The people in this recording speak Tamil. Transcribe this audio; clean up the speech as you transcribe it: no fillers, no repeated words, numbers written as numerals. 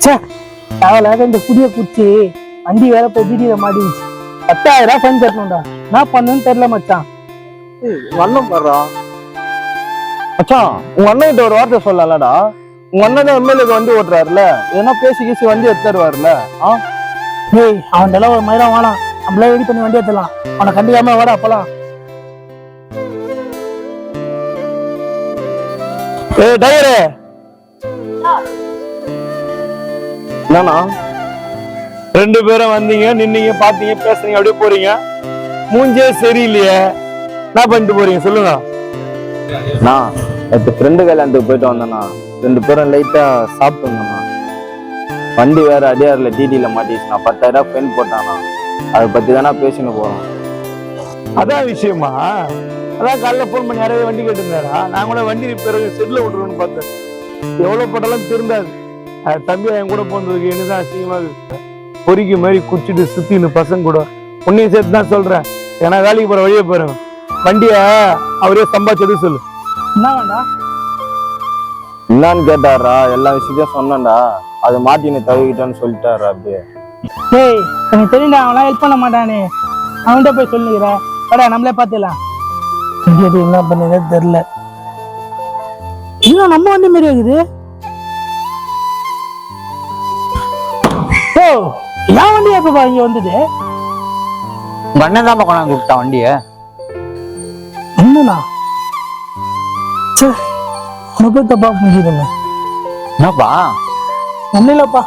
சே அவளாக இந்த குடியை குடிச்சு வண்டி வேற போய் வீடியில மாட்டிடுச்சு. 10,000 ஃபைன் கட்டணும்டா. என்ன பண்ணுன்னு தெரியல மச்சான். உங்க அண்ணன் பாடுறான் மச்சான். உங்க அண்ணன் கிட்ட ஒரு வார்த்தை சொல்லலடா. உங்க அண்ணன் தான் எம்எல்ஏக்கு வண்டி ஓட்டுறாருல, எதனா பேசி கீசி வண்டி எடுத்துருவாருல. ஏய் அவன் ஒரு மயிரம் வேணாம், நம்மளே ரெடி பண்ணி வண்டி எடுத்துலாம். அவனை கண்டிக்காம வாடா அப்பலாம். ஏய் டயரு என்னண்ணா, 2 பேரும் வந்தீங்க, நின்னீங்க, பாத்தீங்க, பேசுறீங்க, அப்படியே போறீங்க. மூஞ்சே சரியில்லையே, என்ன பண்ணிட்டு போறீங்க சொல்லுங்க. நான் நேற்று ஃப்ரெண்டு கல்யாணத்துக்கு போயிட்டு வந்தேண்ணா. 2 பேரும் லைட்டா சாப்பிட்டு வந்தேண்ணா. வண்டி வேற அடியார்ல டிடியில மாட்டிச்சுண்ணா. 10,000 ஃபைன் போட்டானா. அதை பத்தி தானே பேசின்னு போறோம். அதான் விஷயமா? அதான் காலைல போன் பண்ணி யாராவது வண்டி கேட்டுருந்தாரா? நான் கூட வண்டி பிறகு செட்ல விட்டுருன்னு பார்த்தேன். எவ்வளவு போட்டாலும் திருந்தாது. தம்பி என் கூட போனதுக்கு என்னதான் அசிங்கமா இருக்கு. பொறிக்கு மாதிரி குடிச்சிட்டு சுத்தின்னு பசங்க கூட உன்னையும் சேர்த்து தான் சொல்றேன். ஏன்னா வேலைக்கு போற வழியே போறேன். வண்டிய அவரே சம்பாதிச்சது சொல்லு. என்ன வேண்டாம் என்னான்னு கேட்டாரா? எல்லா விஷயத்தையும் சொன்னேன்டா. அது மாட்டின்னு தவிக்கிட்டான்னு சொல்லிட்டாரா. அப்படியே ஏய் எனக்கு தெரியுண்டா, அவன்லாம் ஹெல்ப் பண்ண மாட்டானே. அவன்கிட்ட போய் சொல்லுகிறேன். கடா நம்மளே பார்த்துலாம். என்ன பண்ணதே தெரியல. இன்னும் நம்ம வண்டி மாரி இருக்குது. ஓ என் வண்டி எப்பப்பா இங்க வந்தது? உங்க அண்ணன் தான் கொண்டாந்து கொடுத்தான் வண்டிய. என்னண்ணா சரி உனக்கு தப்பா புரிஞ்சுதுங்க. என்னப்பா ஒன்னும் இல்லப்பா.